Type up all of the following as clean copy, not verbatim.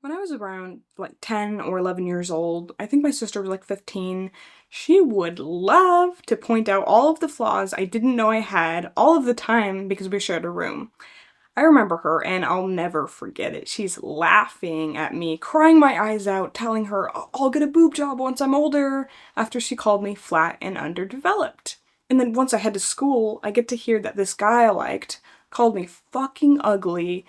When I was around like 10 or 11 years old, I think my sister was like 15, she would love to point out all of the flaws I didn't know I had all of the time because we shared a room. I remember her and I'll never forget it. She's laughing at me, crying my eyes out, telling her I'll get a boob job once I'm older, after she called me flat and underdeveloped. And then once I head to school, I get to hear that this guy I liked called me fucking ugly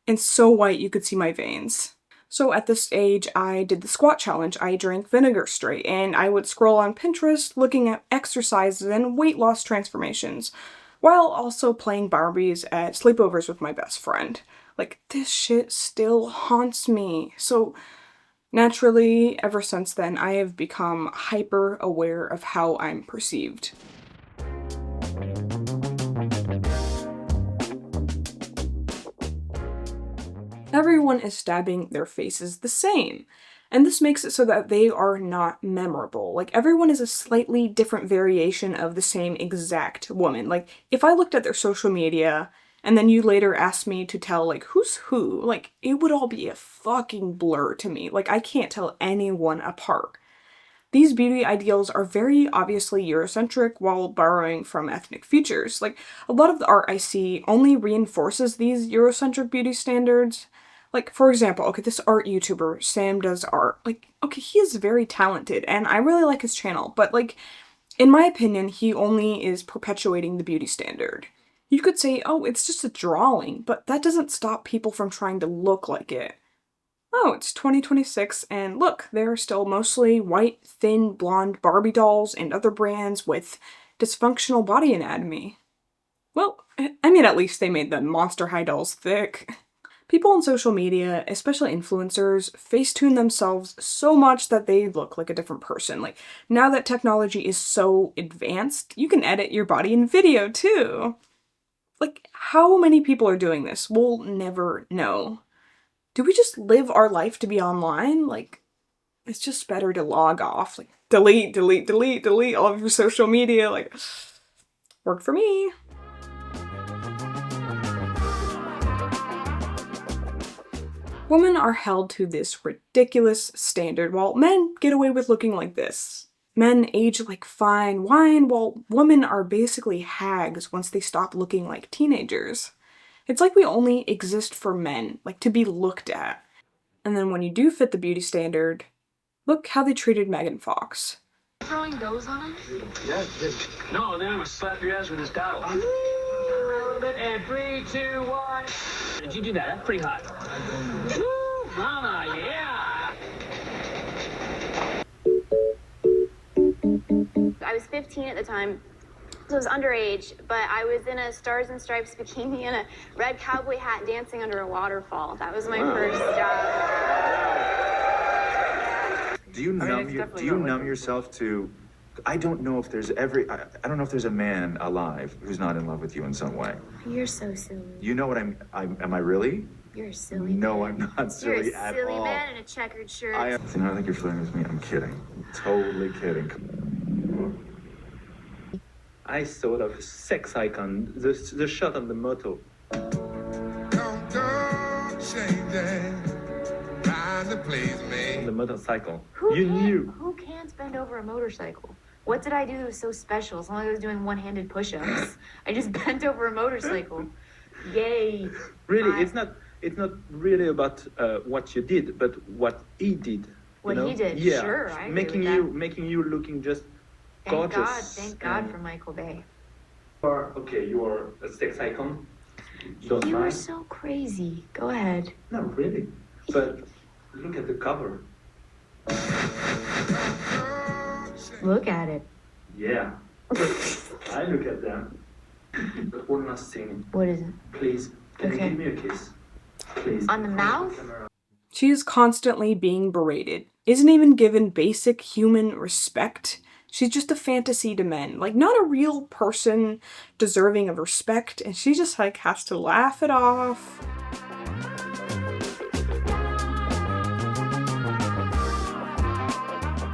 and so white you could see my veins. So at this age, I did the squat challenge. I drank vinegar straight, and I would scroll on Pinterest looking at exercises and weight loss transformations, while also playing Barbies at sleepovers with my best friend. Like, this shit still haunts me. So naturally, ever since then, I have become hyper aware of how I'm perceived. Everyone is stabbing their faces the same. And this makes it so that they are not memorable. Like, everyone is a slightly different variation of the same exact woman. Like, if I looked at their social media and then you later asked me to tell, like, who's who, like, it would all be a fucking blur to me. Like, I can't tell anyone apart. These beauty ideals are very obviously Eurocentric while borrowing from ethnic features. Like, a lot of the art I see only reinforces these Eurocentric beauty standards. Like, for example, okay, this art YouTuber, Sam Does Art, like, okay, he is very talented, and I really like his channel, but, like, in my opinion, he only is perpetuating the beauty standard. You could say, oh, it's just a drawing, but that doesn't stop people from trying to look like it. Oh, it's 2026, and look, there are still mostly white, thin, blonde Barbie dolls and other brands with dysfunctional body anatomy. Well, I mean, at least they made the Monster High dolls thick. People on social media, especially influencers, facetune themselves so much that they look like a different person. Like, now that technology is so advanced, you can edit your body in video too. Like, how many people are doing this? We'll never know. Do we just live our life to be online? Like, it's just better to log off. Like, delete, delete, delete, delete all of your social media. Like, worked for me. Women are held to this ridiculous standard while men get away with looking like this. Men age like fine wine while women are basically hags once they stop looking like teenagers. It's like we only exist for men, like to be looked at. And then when you do fit the beauty standard, look how they treated Megan Fox. Throwing those on him? Yeah, no, then I'm gonna slap your ass with this towel. A little bit, and 3, 2, 1. Did you do that? That's pretty hot. Woo, mama, yeah. I was 15 at the time, so I was underage, but I was in a Stars and Stripes bikini and a red cowboy hat dancing under a waterfall. That was my first job. Do you numb yourself to? I don't know if there's I don't know if there's a man alive who's not in love with you in some way. You're so silly. You know what am I really? You're a silly No, man. I'm not silly at all. You're a silly man in a checkered shirt. I don't think you're flirting with me. I'm kidding. Totally kidding. I thought of sex icon, the shot of the moto. The motorcycle. Who can't bend over a motorcycle? What did I do that was so special? As long as I was doing one-handed push-ups. I just bent over a motorcycle. Yay. Really, it's not really about what you did, but what he did. What he did, yeah. Sure, I agree making with you that. making you looking just gorgeous. Thank God for Michael Bay. You are a sex icon. Don't You mind. were so crazy. Go ahead. No, really. But look at the cover. Look at it. Yeah. I look at them. But one last thing. What is it? Please, can Okay. you give me a kiss? Please. On the mouth? She is constantly being berated, isn't even given basic human respect. She's just a fantasy to men, like not a real person deserving of respect, and she just like has to laugh it off.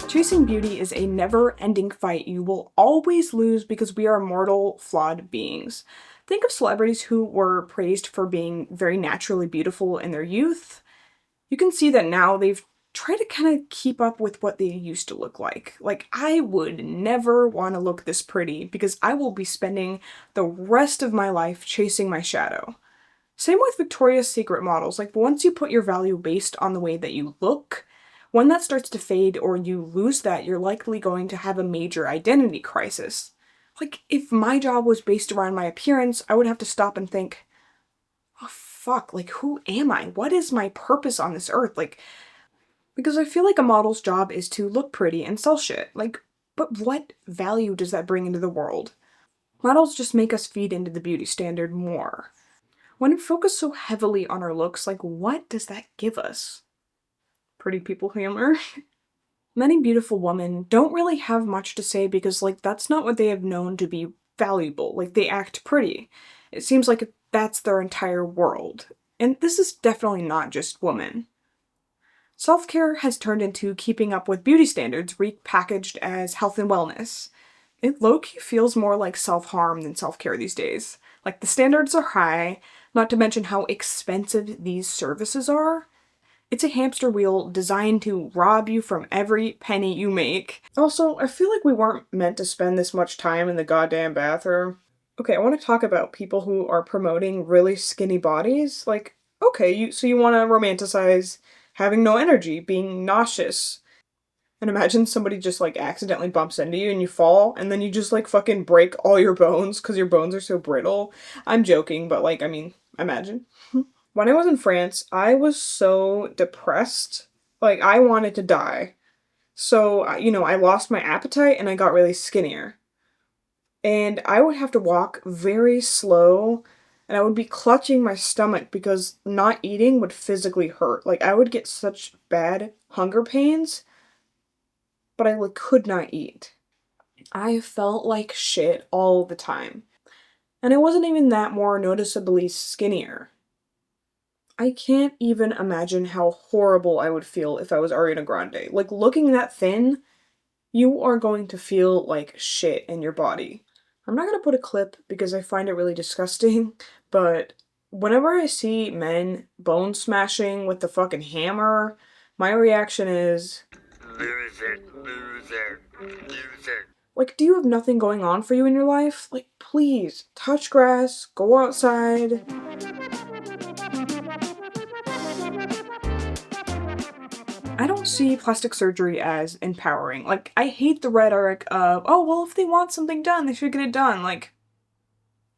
Chasing beauty is a never-ending fight you will always lose because we are mortal, flawed beings. Think of celebrities who were praised for being very naturally beautiful in their youth. You can see that now they've tried to kind of keep up with what they used to look like. Like, I would never want to look this pretty because I will be spending the rest of my life chasing my shadow. Same with Victoria's Secret models. Like, once you put your value based on the way that you look, when that starts to fade or you lose that, you're likely going to have a major identity crisis. Like, if my job was based around my appearance, I would have to stop and think, oh fuck, like, who am I? What is my purpose on this earth? Like, because I feel like a model's job is to look pretty and sell shit. Like, but what value does that bring into the world? Models just make us feed into the beauty standard more. When it focuses so heavily on our looks, like, what does that give us? Pretty people humor? Many beautiful women don't really have much to say because, like, that's not what they have known to be valuable. Like, they act pretty. It seems like that's their entire world. And this is definitely not just women. Self-care has turned into keeping up with beauty standards repackaged as health and wellness. It low-key feels more like self-harm than self-care these days. Like, the standards are high, not to mention how expensive these services are. It's a hamster wheel designed to rob you from every penny you make. Also, I feel like we weren't meant to spend this much time in the goddamn bathroom. Okay, I want to talk about people who are promoting really skinny bodies. Like, okay, so you want to romanticize having no energy, being nauseous. And imagine somebody just, like, accidentally bumps into you and you fall, and then you just, like, fucking break all your bones because your bones are so brittle. I'm joking, but, like, I mean, imagine. When I was in France, I was so depressed. Like, I wanted to die. So, you know, I lost my appetite and I got really skinnier. And I would have to walk very slow, and I would be clutching my stomach because not eating would physically hurt. Like, I would get such bad hunger pains, but I, like, could not eat. I felt like shit all the time. And I wasn't even that more noticeably skinnier. I can't even imagine how horrible I would feel if I was Ariana Grande. Like, looking that thin, you are going to feel like shit in your body. I'm not gonna put a clip because I find it really disgusting, but whenever I see men bone smashing with the fucking hammer, my reaction is, loser, loser, loser. Like, do you have nothing going on for you in your life? Like, please, touch grass, go outside. I don't see plastic surgery as empowering. Like, I hate the rhetoric of, oh, well, if they want something done, they should get it done. Like,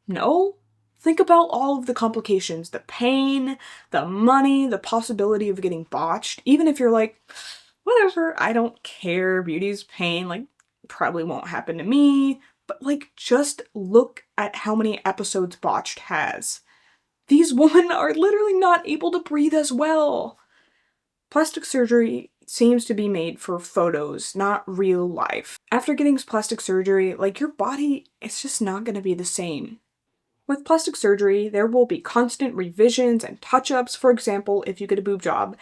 no. Think about all of the complications, the pain, the money, the possibility of getting botched. Even if you're like, whatever, I don't care, beauty's pain, like, probably won't happen to me. But, like, just look at how many episodes botched has. These women are literally not able to breathe as well. Plastic surgery seems to be made for photos, not real life. After getting plastic surgery, like, your body, it's just not going to be the same. With plastic surgery, there will be constant revisions and touch-ups. For example, if you get a boob job,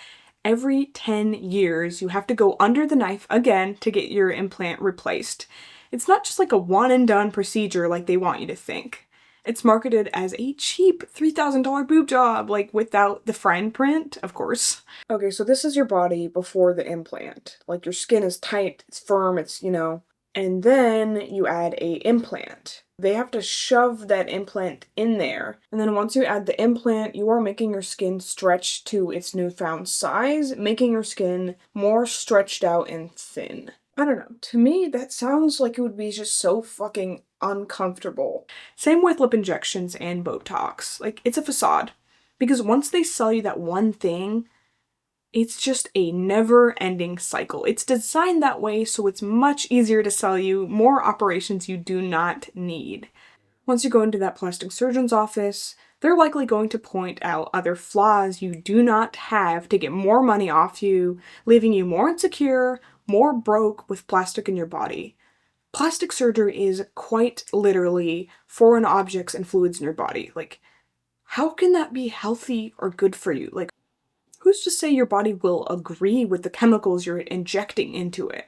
every 10 years you have to go under the knife again to get your implant replaced. It's not just like a one-and-done procedure like they want you to think. It's marketed as a cheap $3,000 boob job, like, without the fine print, of course. Okay, so this is your body before the implant. Like, your skin is tight, it's firm, it's, you know. And then you add a implant. They have to shove that implant in there. And then once you add the implant, you are making your skin stretch to its newfound size, making your skin more stretched out and thin. I don't know. To me, that sounds like it would be just so fucking uncomfortable. Same with lip injections and Botox. Like, it's a facade. Because once they sell you that one thing, it's just a never-ending cycle. It's designed that way so it's much easier to sell you more operations you do not need. Once you go into that plastic surgeon's office, they're likely going to point out other flaws you do not have to get more money off you, leaving you more insecure, more broke with plastic in your body. Plastic surgery is quite literally foreign objects and fluids in your body. Like, how can that be healthy or good for you? Like, who's to say your body will agree with the chemicals you're injecting into it?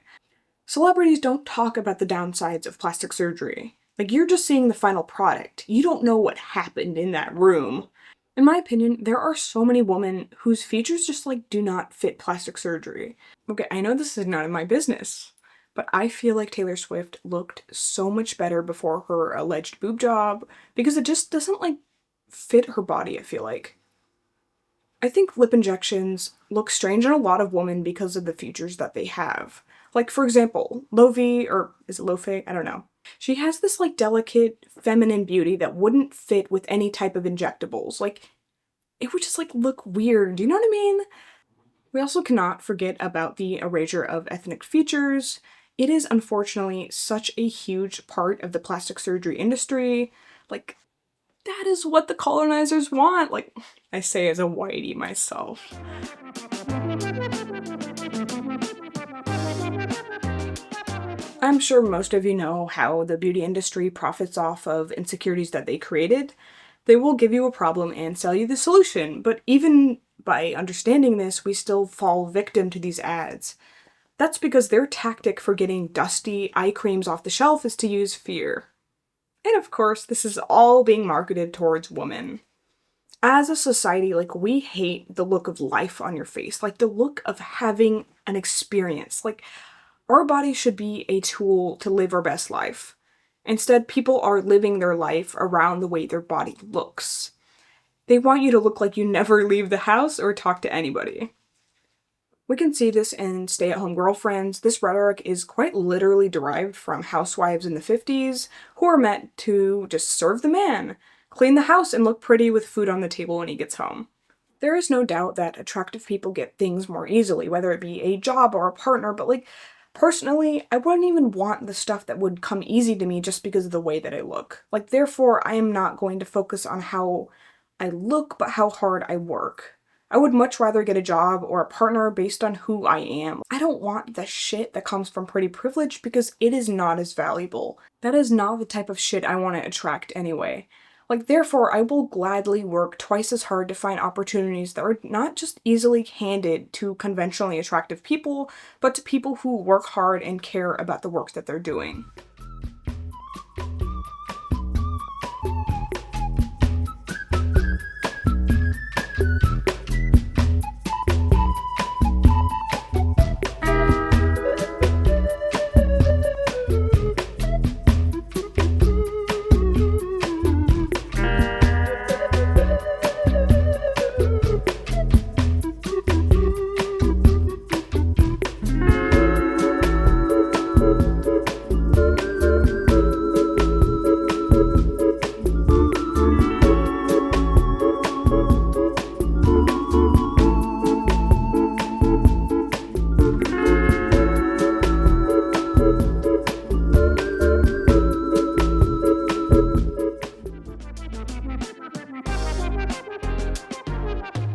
Celebrities don't talk about the downsides of plastic surgery. Like, you're just seeing the final product. You don't know what happened in that room. In my opinion, there are so many women whose features just like do not fit plastic surgery. Okay, I know this is none of my business, but I feel like Taylor Swift looked so much better before her alleged boob job because it just doesn't like fit her body, I feel like. I think lip injections look strange on a lot of women because of the features that they have. Like, for example, Lovi, or is it Lofe? I don't know. She has this, like, delicate, feminine beauty that wouldn't fit with any type of injectables. Like, it would just, like, look weird. Do you know what I mean? We also cannot forget about the erasure of ethnic features. It is, unfortunately, such a huge part of the plastic surgery industry. Like, that is what the colonizers want. Like, I say as a whitey myself. I'm sure most of you know how the beauty industry profits off of insecurities that they created. They will give you a problem and sell you the solution, but even by understanding this, we still fall victim to these ads. That's because their tactic for getting dusty eye creams off the shelf is to use fear. And of course, this is all being marketed towards women. As a society, like, we hate the look of life on your face, like the look of having an experience. Like, our body should be a tool to live our best life. Instead, people are living their life around the way their body looks. They want you to look like you never leave the house or talk to anybody. We can see this in stay-at-home girlfriends. This rhetoric is quite literally derived from housewives in the 50s who are meant to just serve the man, clean the house, and look pretty with food on the table when he gets home. There is no doubt that attractive people get things more easily, whether it be a job or a partner, but like, personally, I wouldn't even want the stuff that would come easy to me just because of the way that I look. Like, therefore, I am not going to focus on how I look, but how hard I work. I would much rather get a job or a partner based on who I am. I don't want the shit that comes from pretty privilege because it is not as valuable. That is not the type of shit I want to attract anyway. Like, therefore, I will gladly work twice as hard to find opportunities that are not just easily handed to conventionally attractive people, but to people who work hard and care about the work that they're doing.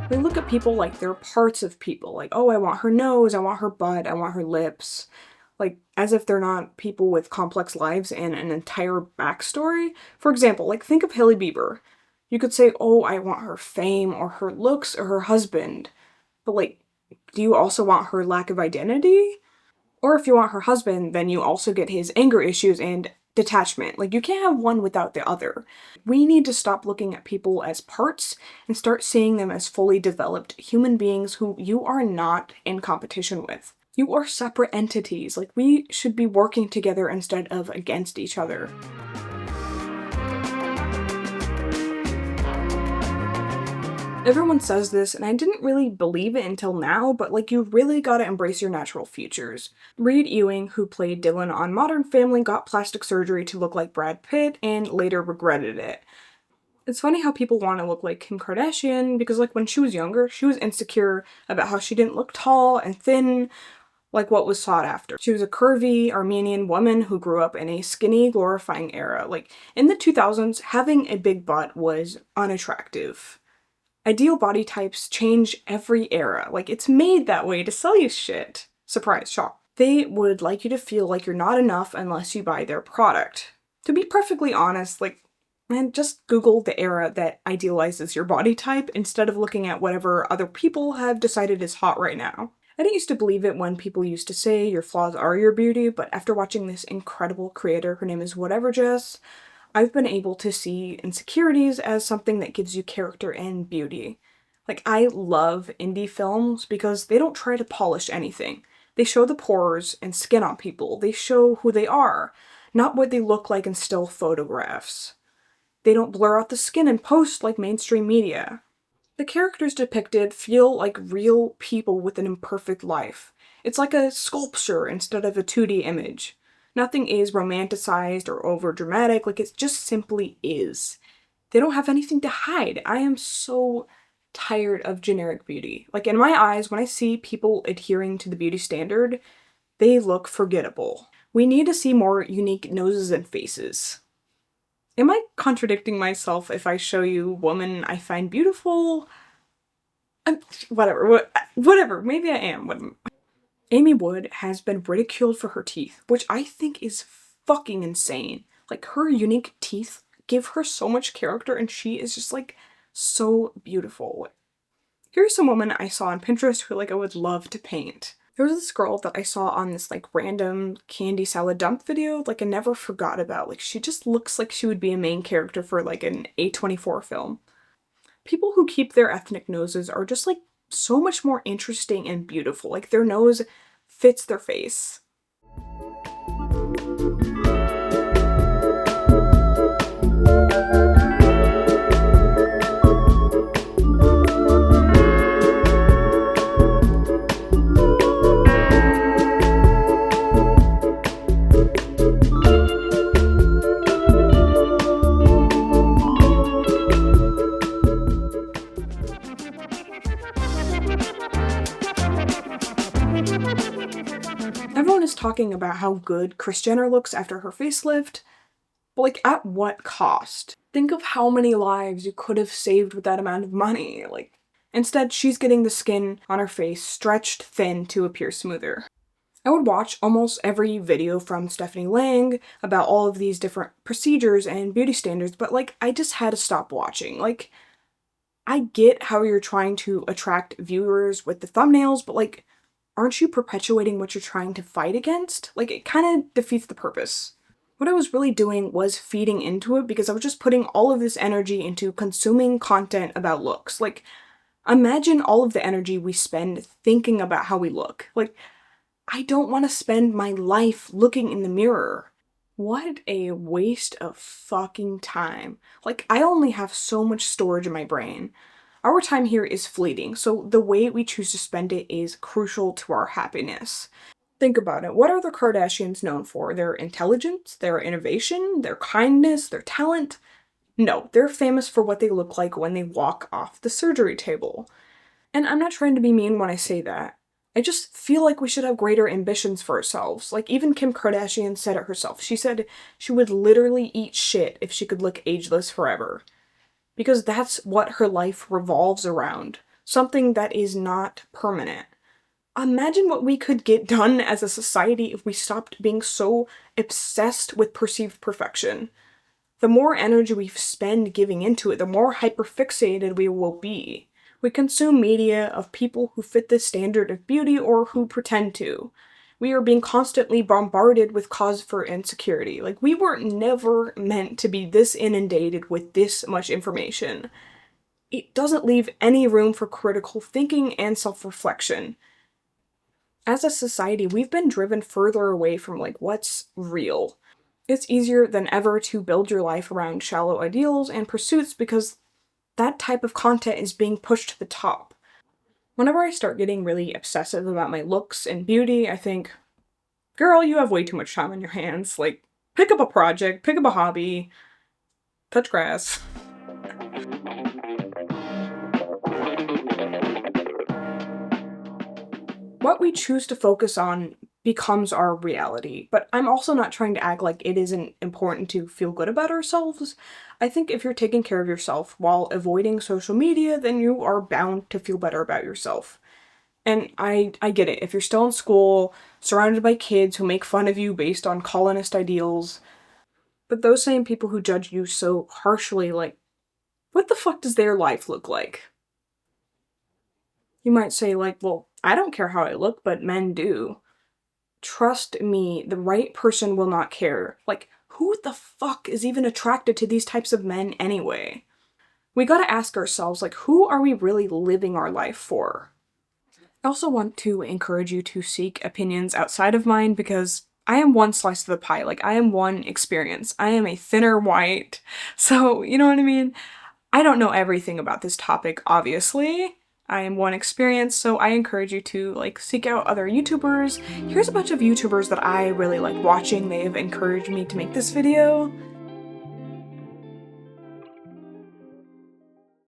We look at people like they're parts of people. Like, oh, I want her nose, I want her butt, I want her lips. Like, as if they're not people with complex lives and an entire backstory. For example, like, think of Hailey Bieber. You could say, oh, I want her fame or her looks or her husband. But like, do you also want her lack of identity? Or if you want her husband, then you also get his anger issues and detachment. Like, you can't have one without the other. We need to stop looking at people as parts and start seeing them as fully developed human beings who you are not in competition with. You are separate entities. Like, we should be working together instead of against each other. Everyone says this, and I didn't really believe it until now, but like, you really gotta embrace your natural features. Reed Ewing, who played Dylan on Modern Family, got plastic surgery to look like Brad Pitt and later regretted it. It's funny how people want to look like Kim Kardashian because, like, when she was younger, she was insecure about how she didn't look tall and thin like what was sought after. She was a curvy Armenian woman who grew up in a skinny, glorifying era. Like, in the 2000s, having a big butt was unattractive. Ideal body types change every era. Like, it's made that way to sell you shit. Surprise, shock. They would like you to feel like you're not enough unless you buy their product. To be perfectly honest, like, man, just Google the era that idealizes your body type instead of looking at whatever other people have decided is hot right now. I didn't used to believe it when people used to say your flaws are your beauty, but after watching this incredible creator, her name is Whatever Jess, I've been able to see insecurities as something that gives you character and beauty. Like, I love indie films because they don't try to polish anything. They show the pores and skin on people. They show who they are, not what they look like in still photographs. They don't blur out the skin in post like mainstream media. The characters depicted feel like real people with an imperfect life. It's like a sculpture instead of a 2D image. Nothing is romanticized or overdramatic, like it just simply is. They don't have anything to hide. I am so tired of generic beauty. Like, in my eyes, when I see people adhering to the beauty standard, they look forgettable. We need to see more unique noses and faces. Am I contradicting myself if I show you woman I find beautiful? Whatever, maybe I am. Amy Wood has been ridiculed for her teeth, which I think is fucking insane. Like, her unique teeth give her so much character and she is just like so beautiful. Here's some woman I saw on Pinterest who like I would love to paint. There was this girl that I saw on this like random candy salad dump video, like I never forgot about. Like, she just looks like she would be a main character for like an A24 film. People who keep their ethnic noses are just like so much more interesting and beautiful. Like, their nose fits their face. Everyone is talking about how good Kris Jenner looks after her facelift, but like, at what cost? Think of how many lives you could have saved with that amount of money. Like, instead, she's getting the skin on her face stretched thin to appear smoother. I would watch almost every video from Stephanie Lang about all of these different procedures and beauty standards, but like, I just had to stop watching. Like, I get how you're trying to attract viewers with the thumbnails, but like, aren't you perpetuating what you're trying to fight against? Like, it kind of defeats the purpose. What I was really doing was feeding into it because I was just putting all of this energy into consuming content about looks. Like, imagine all of the energy we spend thinking about how we look. Like, I don't want to spend my life looking in the mirror. What a waste of fucking time. Like, I only have so much storage in my brain. Our time here is fleeting, so the way we choose to spend it is crucial to our happiness. Think about it. What are the Kardashians known for? Their intelligence, their innovation, their kindness, their talent? No, they're famous for what they look like when they walk off the surgery table. And I'm not trying to be mean when I say that. I just feel like we should have greater ambitions for ourselves. Like, even Kim Kardashian said it herself. She said she would literally eat shit if she could look ageless forever. Because that's what her life revolves around. Something that is not permanent. Imagine what we could get done as a society if we stopped being so obsessed with perceived perfection. The more energy we spend giving into it, the more hyperfixated we will be. We consume media of people who fit the standard of beauty or who pretend to. We are being constantly bombarded with cause for insecurity. Like, we were never meant to be this inundated with this much information. It doesn't leave any room for critical thinking and self-reflection. As a society, we've been driven further away from, like, what's real. It's easier than ever to build your life around shallow ideals and pursuits because that type of content is being pushed to the top. Whenever I start getting really obsessive about my looks and beauty, I think, girl, you have way too much time on your hands. Like, pick up a project, pick up a hobby, touch grass. What we choose to focus on becomes our reality, but I'm also not trying to act like it isn't important to feel good about ourselves. I think if you're taking care of yourself while avoiding social media, then you are bound to feel better about yourself. And I get it. If you're still in school, surrounded by kids who make fun of you based on colonist ideals, but those same people who judge you so harshly, like, what the fuck does their life look like? You might say, like, well, I don't care how I look, but men do. Trust me, the right person will not care. Like, who the fuck is even attracted to these types of men anyway? We gotta ask ourselves, like, who are we really living our life for? I also want to encourage you to seek opinions outside of mine because I am one slice of the pie. Like, I am one experience. I am a thinner white. So, you know what I mean? I don't know everything about this topic, obviously. I am one experience, so I encourage you to, like, seek out other YouTubers. Here's a bunch of YouTubers that I really like watching. They have encouraged me to make this video.